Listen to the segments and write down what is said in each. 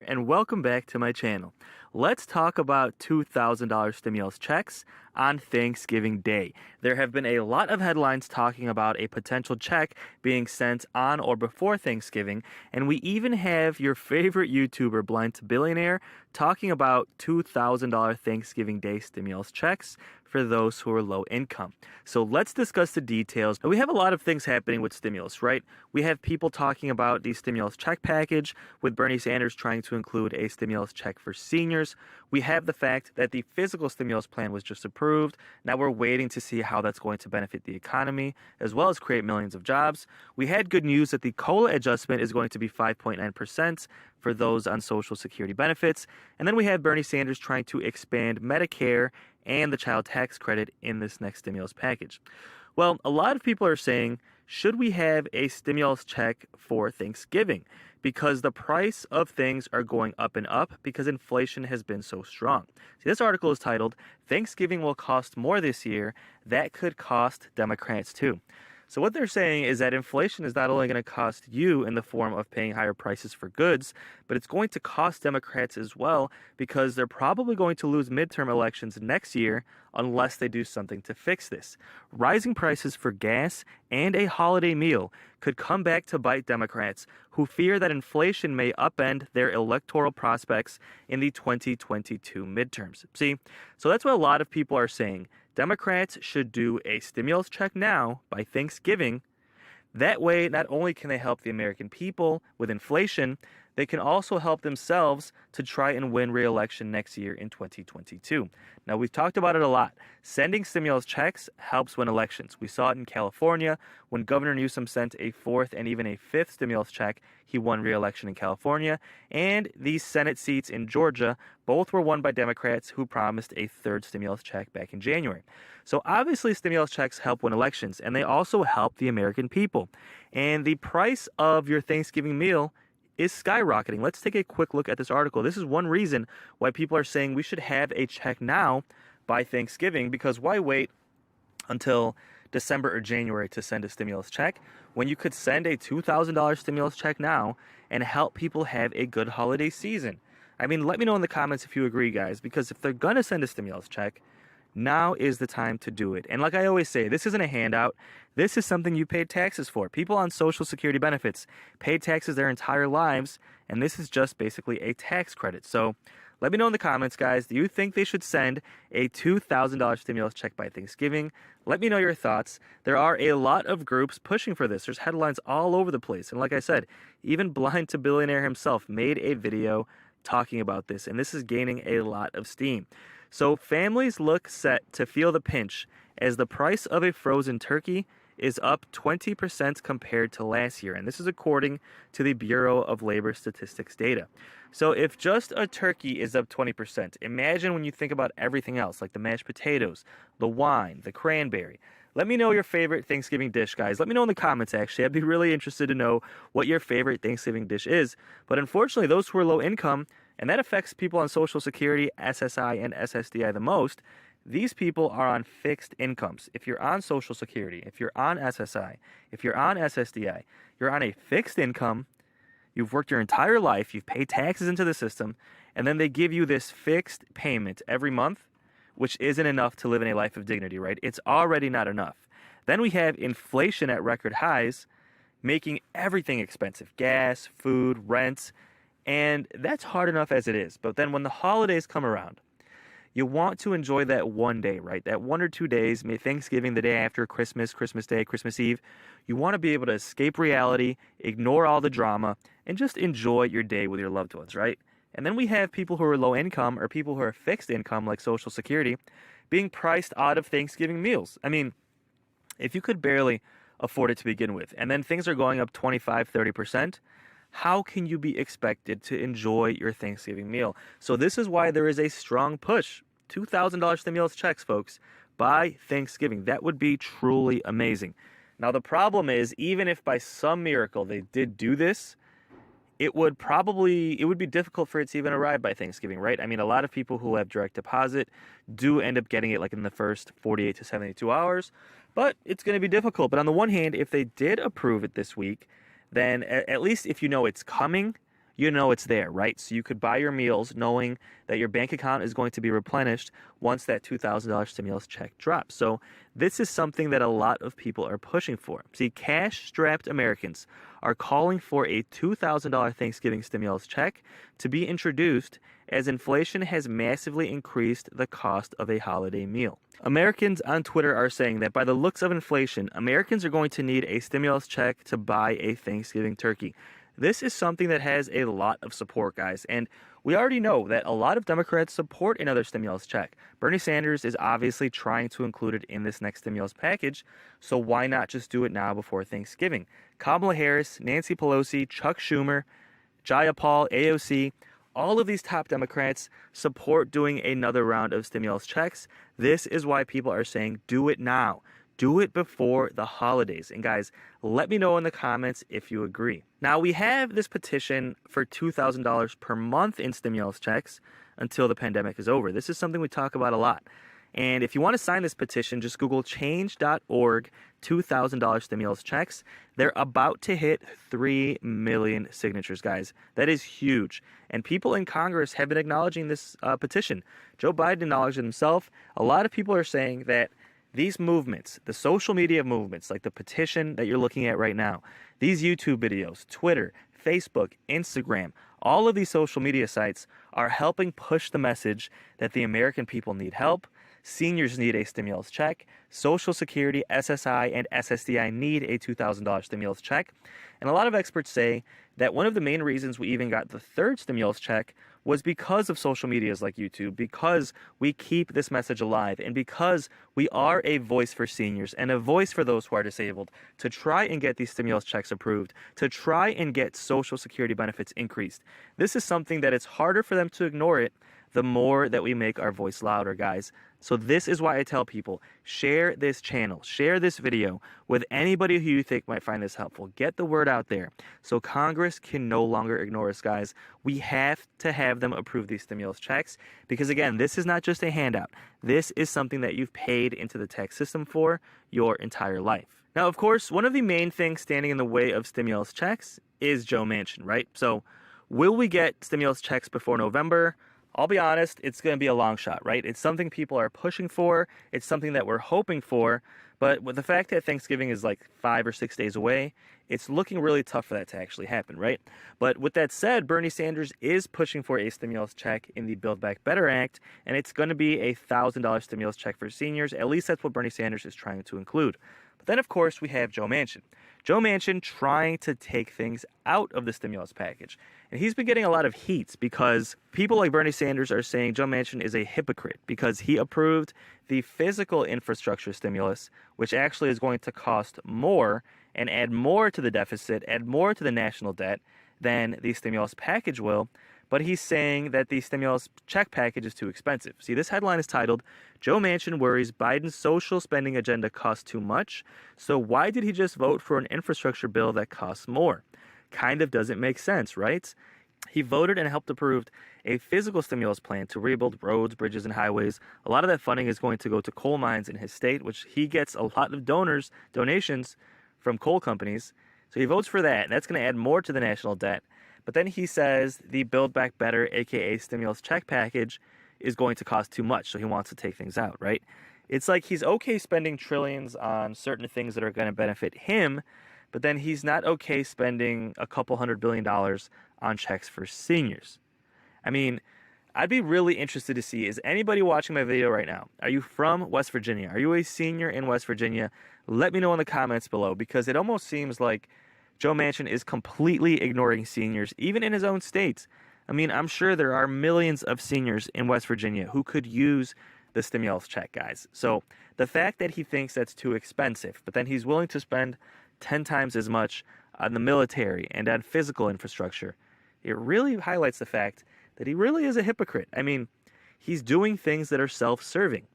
and welcome back to my channel. Let's talk about $2,000 stimulus checks on Thanksgiving Day. There have been a lot of headlines talking about a potential check being sent on or before Thanksgiving, and we even have your favorite YouTuber, Blind to Billionaire, talking about $2,000 Thanksgiving Day stimulus checks for those who are low income. So let's discuss the details. We have a lot of things happening with stimulus, right? We have people talking about the stimulus check package, with Bernie Sanders trying to include a stimulus check for seniors. We have the fact that the physical stimulus plan was just approved. Now we're waiting to see how that's going to benefit the economy, as well as create millions of jobs. We had good news that the COLA adjustment is going to be 5.9% for those on Social Security benefits. And then we have Bernie Sanders trying to expand Medicare and the child tax credit in this next stimulus package. Well, a lot of people are saying, should we have a stimulus check for Thanksgiving? Because the price of things are going up and up because inflation has been so strong. See, this article is titled, "Thanksgiving Will Cost More This Year. That Could Cost Democrats Too." So what they're saying is that inflation is not only going to cost you in the form of paying higher prices for goods, but it's going to cost Democrats as well, because they're probably going to lose midterm elections next year unless they do something to fix this. Rising prices for gas and a holiday meal could come back to bite Democrats, who fear that inflation may upend their electoral prospects in the 2022 midterms. See, so that's what a lot of people are saying. Democrats should do a stimulus check now by Thanksgiving. That way, not only can they help the American people with inflation, they can also help themselves to try and win re-election next year in 2022. Now, we've talked about it a lot. Sending stimulus checks helps win elections. We saw it in California when Governor Newsom sent a fourth and even a fifth stimulus check. He won re-election in California. And these Senate seats in Georgia both were won by Democrats who promised a third stimulus check back in January. So obviously, stimulus checks help win elections, and they also help the American people. And the price of your Thanksgiving meal is skyrocketing. Let's take a quick look at this article. This is one reason why people are saying we should have a check now by Thanksgiving, because why wait until December or January to send a stimulus check when you could send a $2,000 stimulus check now and help people have a good holiday season? I mean, let me know in the comments if you agree, guys, because if they're going to send a stimulus check, now is the time to do it. And like I always say, this isn't a handout. This is something you paid taxes for. People on Social Security benefits paid taxes their entire lives, and this is just basically a tax credit. So let me know in the comments, guys. Do you think they should send a $2,000 stimulus check by Thanksgiving? Let me know your thoughts. There are a lot of groups pushing for this. There's headlines all over the place. And like I said, even Blind to Billionaire himself made a video talking about this, and this is gaining a lot of steam. So families look set to feel the pinch as the price of a frozen turkey is up 20% compared to last year. And this is according to the Bureau of Labor Statistics data. So if just a turkey is up 20%, imagine when you think about everything else, like the mashed potatoes, the wine, the cranberry. Let me know your favorite Thanksgiving dish, guys. Let me know in the comments, actually. I'd be really interested to know what your favorite Thanksgiving dish is. But unfortunately, those who are low income, and that affects people on Social Security, SSI, and SSDI the most, these people are on fixed incomes. If you're on Social Security, if you're on SSI, if you're on SSDI, you're on a fixed income, you've worked your entire life, you've paid taxes into the system, and then they give you this fixed payment every month, which isn't enough to live in a life of dignity, right? It's already not enough. Then we have inflation at record highs, making everything expensive: gas, food, rent. And that's hard enough as it is. But then when the holidays come around, you want to enjoy that one day, right? That 1 or 2 days, maybe Thanksgiving, the day after Christmas, Christmas Day, Christmas Eve. You want to be able to escape reality, ignore all the drama, and just enjoy your day with your loved ones, right? And then we have people who are low income or people who are fixed income, like Social Security, being priced out of Thanksgiving meals. I mean, if you could barely afford it to begin with, and then things are going up 25, 30%, how can you be expected to enjoy your Thanksgiving meal? So this is why there is a strong push. $2,000 stimulus checks, folks, by Thanksgiving. That would be truly amazing. Now, the problem is, even if by some miracle they did do this, it would be difficult for it to even arrive by Thanksgiving, right? I mean, a lot of people who have direct deposit do end up getting it like in the first 48 to 72 hours, but it's going to be difficult. But on the one hand, if they did approve it this week, then at least if you know it's coming, you know it's there, right? So you could buy your meals knowing that your bank account is going to be replenished once that $2,000 stimulus check drops. So this is something that a lot of people are pushing for. See, cash-strapped Americans are calling for a $2,000 Thanksgiving stimulus check to be introduced as inflation has massively increased the cost of a holiday meal. Americans on Twitter are saying that by the looks of inflation, Americans are going to need a stimulus check to buy a Thanksgiving turkey. This is something that has a lot of support, guys, and we already know that a lot of Democrats support another stimulus check. Bernie Sanders is obviously trying to include it in this next stimulus package, so why not just do it now before Thanksgiving? Kamala Harris, Nancy Pelosi, Chuck Schumer, Jayapal, AOC, all of these top Democrats support doing another round of stimulus checks. This is why people are saying do it now. Do it before the holidays. And guys, let me know in the comments if you agree. Now, we have this petition for $2,000 per month in stimulus checks until the pandemic is over. This is something we talk about a lot. And if you want to sign this petition, just Google change.org $2,000 stimulus checks. They're about to hit 3 million signatures, guys. That is huge. And people in Congress have been acknowledging this petition. Joe Biden acknowledged it himself. A lot of people are saying that these movements, the social media movements, like the petition that you're looking at right now, these YouTube videos, Twitter, Facebook, Instagram, all of these social media sites are helping push the message that the American people need help. Seniors need a stimulus check. Social Security, SSI, and SSDI need a $2,000 stimulus check. And a lot of experts say that one of the main reasons we even got the third stimulus check was because of social medias like YouTube, because we keep this message alive, and because we are a voice for seniors and a voice for those who are disabled to try and get these stimulus checks approved, to try and get Social Security benefits increased. This is something that it's harder for them to ignore it the more that we make our voice louder, guys. So this is why I tell people, share this channel, share this video with anybody who you think might find this helpful. Get the word out there so Congress can no longer ignore us, guys. We have to have them approve these stimulus checks because, again, this is not just a handout. This is something that you've paid into the tax system for your entire life. Now, of course, one of the main things standing in the way of stimulus checks is Joe Manchin, right? So will we get stimulus checks before November? I'll be honest, it's going to be a long shot, right? It's something people are pushing for. It's something that we're hoping for. But with the fact that Thanksgiving is like 5 or 6 days away, it's looking really tough for that to actually happen, right? But with that said, Bernie Sanders is pushing for a stimulus check in the Build Back Better Act, and it's going to be a $1,000 stimulus check for seniors. At least that's what Bernie Sanders is trying to include. But then, of course, we have Joe Manchin. Joe Manchin trying to take things out of the stimulus package. And he's been getting a lot of heat because people like Bernie Sanders are saying Joe Manchin is a hypocrite because he approved the physical infrastructure stimulus, which actually is going to cost more and add more to the deficit, add more to the national debt than the stimulus package will. But he's saying that the stimulus check package is too expensive. See, this headline is titled, Joe Manchin worries Biden's social spending agenda costs too much. So why did he just vote for an infrastructure bill that costs more? Kind of doesn't make sense, right? He voted and helped approve a physical stimulus plan to rebuild roads, bridges, and highways. A lot of that funding is going to go to coal mines in his state, which he gets a lot of donations from coal companies. So he votes for that, and that's going to add more to the national debt. But then he says the Build Back Better, aka stimulus check package, is going to cost too much, so he wants to take things out, right? It's like he's okay spending trillions on certain things that are going to benefit him, but then he's not okay spending a couple $100 billion on checks for seniors. I mean, I'd be really interested to see, is anybody watching my video right now, are you from West Virginia? Are you a senior in West Virginia? Let me know in the comments below, because it almost seems like Joe Manchin is completely ignoring seniors, even in his own state. I mean, I'm sure there are millions of seniors in West Virginia who could use the stimulus check, guys. So the fact that he thinks that's too expensive, but then he's willing to spend 10 times as much on the military and on physical infrastructure, it really highlights the fact that he really is a hypocrite. I mean, he's doing things that are self-serving.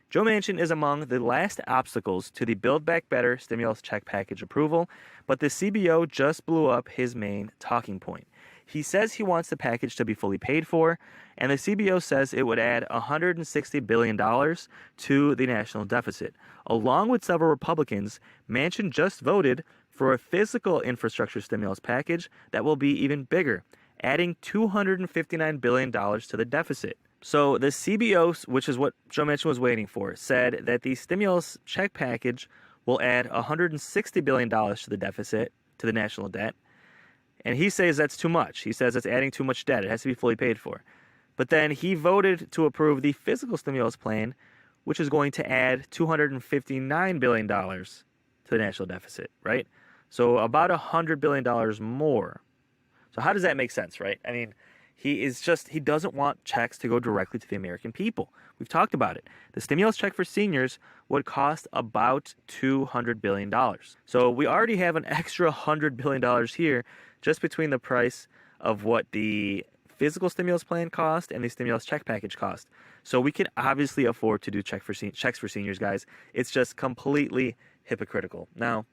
Joe Manchin is among the last obstacles to the Build Back Better stimulus check package approval, but the CBO just blew up his main talking point. He says he wants the package to be fully paid for, and the CBO says it would add $160 billion to the national deficit. Along with several Republicans, Manchin just voted for a physical infrastructure stimulus package that will be even bigger, adding $259 billion to the deficit. So the CBO, which is what Joe Manchin was waiting for, said that the stimulus check package will add $160 billion to the deficit, to the national debt. And he says that's too much. He says it's adding too much debt. It has to be fully paid for. But then he voted to approve the fiscal stimulus plan, which is going to add $259 billion to the national deficit, right? So about $100 billion more. So how does that make sense, right? I mean, he doesn't want checks to go directly to the American people. We've talked about it. The stimulus check for seniors would cost about $200 billion. So we already have an extra $100 billion here just between the price of what the physical stimulus plan cost and the stimulus check package cost. So we can obviously afford to do checks for seniors, guys. It's just completely hypocritical. Now,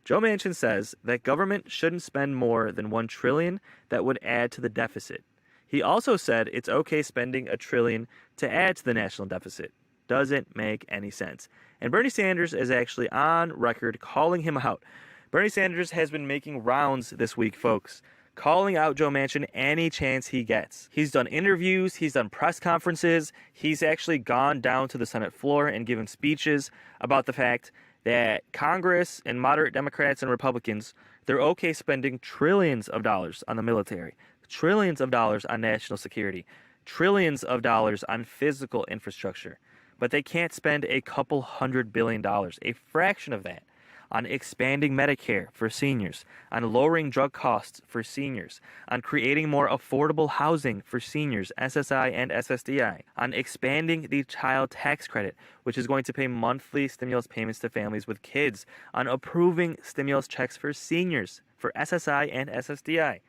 Joe Manchin says that government shouldn't spend more than $1 trillion that would add to the deficit. He also said it's okay spending $1 trillion to add to the national deficit. Doesn't make any sense. And Bernie Sanders is actually on record calling him out. Bernie Sanders has been making rounds this week, folks, calling out Joe Manchin any chance he gets. He's done interviews, he's done press conferences, he's actually gone down to the Senate floor and given speeches about the fact that Congress and moderate Democrats and Republicans, they're okay spending trillions of dollars on the military, trillions of dollars on national security, trillions of dollars on physical infrastructure, but they can't spend a couple $100 billion, a fraction of that, on expanding Medicare for seniors, on lowering drug costs for seniors, on creating more affordable housing for seniors, SSI and SSDI, on expanding the child tax credit, which is going to pay monthly stimulus payments to families with kids, on approving stimulus checks for seniors, for SSI and SSDI.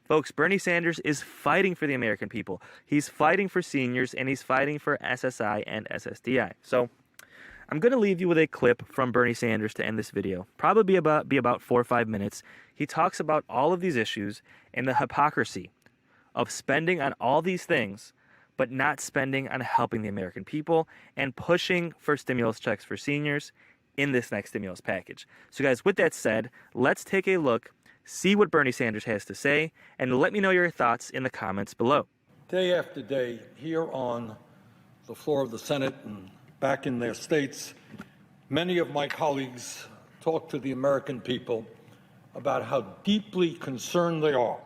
Folks, Bernie Sanders is fighting for the American people. He's fighting for seniors, and he's fighting for SSI and SSDI. So I'm going to leave you with a clip from Bernie Sanders to end this video. Probably be about 4 or 5 minutes. He talks about all of these issues and the hypocrisy of spending on all these things, but not spending on helping the American people and pushing for stimulus checks for seniors in this next stimulus package. So guys, with that said, let's take a look, see what Bernie Sanders has to say, and let me know your thoughts in the comments below. Day after day, here on the floor of the Senate and back in their states, many of my colleagues talk to the American people about how deeply concerned they are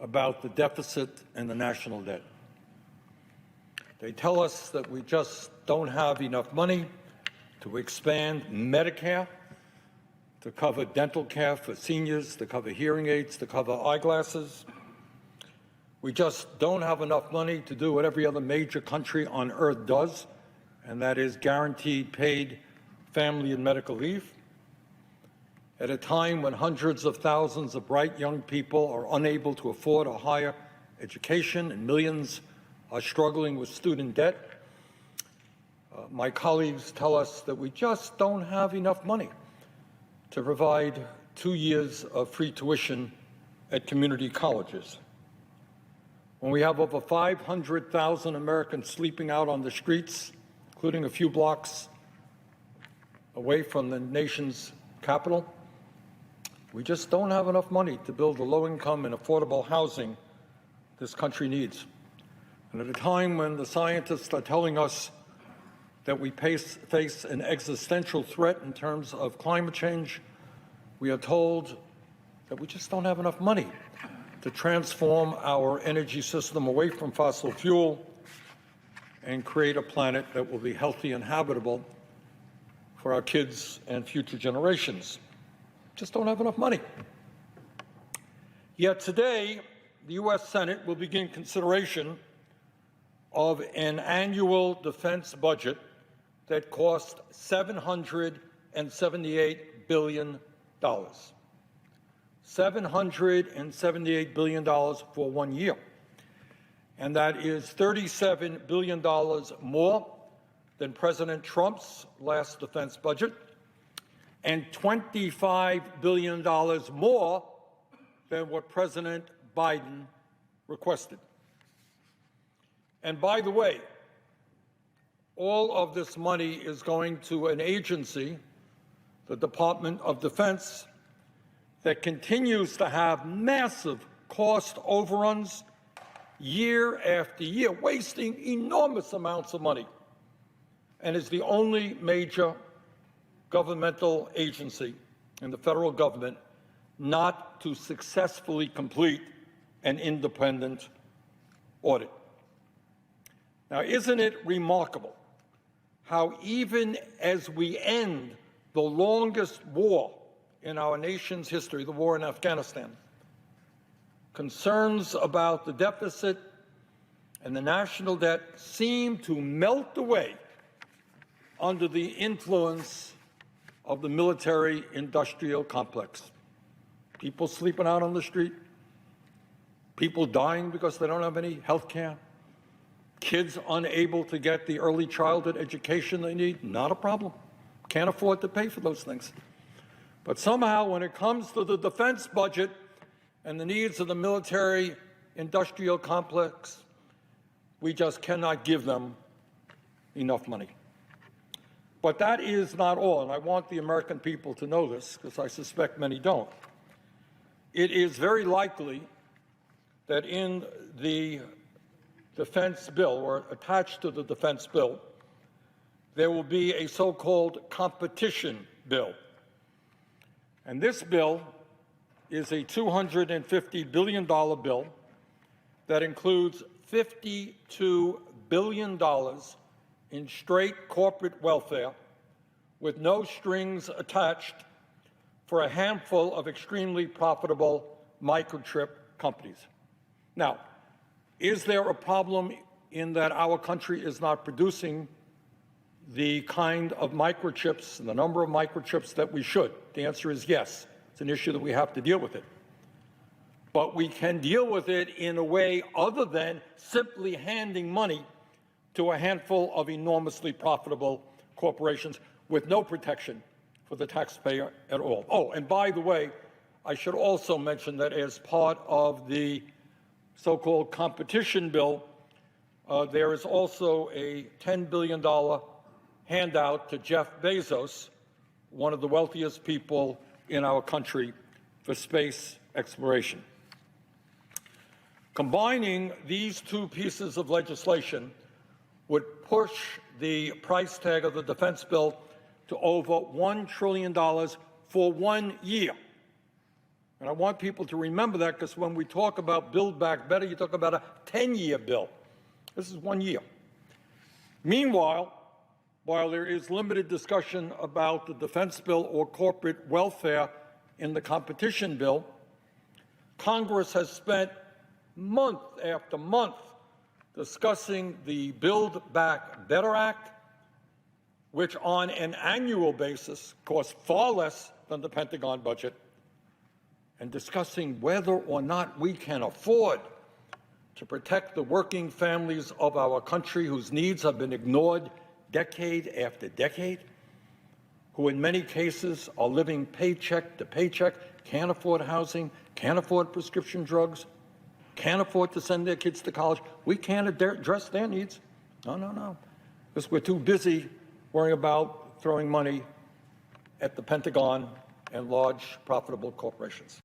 about the deficit and the national debt. They tell us that we just don't have enough money to expand Medicare, to cover dental care for seniors, to cover hearing aids, to cover eyeglasses. We just don't have enough money to do what every other major country on earth does, and that is guaranteed paid family and medical leave. At a time when hundreds of thousands of bright young people are unable to afford a higher education and millions are struggling with student debt, my colleagues tell us that we just don't have enough money to provide 2 years of free tuition at community colleges. When we have over 500,000 Americans sleeping out on the streets, including a few blocks away from the nation's capital, we just don't have enough money to build the low-income and affordable housing this country needs. And at a time when the scientists are telling us that we face an existential threat in terms of climate change, we are told that we just don't have enough money to transform our energy system away from fossil fuel and create a planet that will be healthy and habitable for our kids and future generations. Just don't have enough money. Yet today, the U.S. Senate will begin consideration of an annual defense budget that costs $778 billion. $778 billion for 1 year. And that is $37 billion more than President Trump's last defense budget, and $25 billion more than what President Biden requested. And by the way, all of this money is going to an agency, the Department of Defense, that continues to have massive cost overruns year after year, wasting enormous amounts of money, and is the only major governmental agency in the federal government not to successfully complete an independent audit. Now, isn't it remarkable how even as we end the longest war in our nation's history, the war in Afghanistan, concerns about the deficit and the national debt seem to melt away under the influence of the military-industrial complex. People sleeping out on the street, people dying because they don't have any health care, kids unable to get the early childhood education they need, not a problem. Can't afford to pay for those things. But somehow when it comes to the defense budget and the needs of the military-industrial complex, we just cannot give them enough money. But that is not all, and I want the American people to know this, because I suspect many don't. It is very likely that in the defense bill, or attached to the defense bill, there will be a so-called competition bill. And this bill is a $250 billion bill that includes $52 billion in straight corporate welfare with no strings attached for a handful of extremely profitable microchip companies. Now, is there a problem in that our country is not producing the kind of microchips and the number of microchips that we should? The answer is yes. It's an issue that we have to deal with it. But we can deal with it in a way other than simply handing money to a handful of enormously profitable corporations with no protection for the taxpayer at all. Oh, and by the way, I should also mention that as part of the so-called competition bill, there is also a $10 billion handout to Jeff Bezos, one of the wealthiest people in our country, for space exploration. Combining these two pieces of legislation would push the price tag of the defense bill to over $1 trillion for 1 year. And I want people to remember that, because when we talk about Build Back Better, you talk about a 10-year bill. This is 1 year. Meanwhile, while there is limited discussion about the defense bill or corporate welfare in the competition bill, Congress has spent month after month discussing the Build Back Better Act, which on an annual basis costs far less than the Pentagon budget, and discussing whether or not we can afford to protect the working families of our country whose needs have been ignored decade after decade, who in many cases are living paycheck to paycheck, can't afford housing, can't afford prescription drugs, can't afford to send their kids to college. We can't address their needs. No. Because we're too busy worrying about throwing money at the Pentagon and large profitable corporations.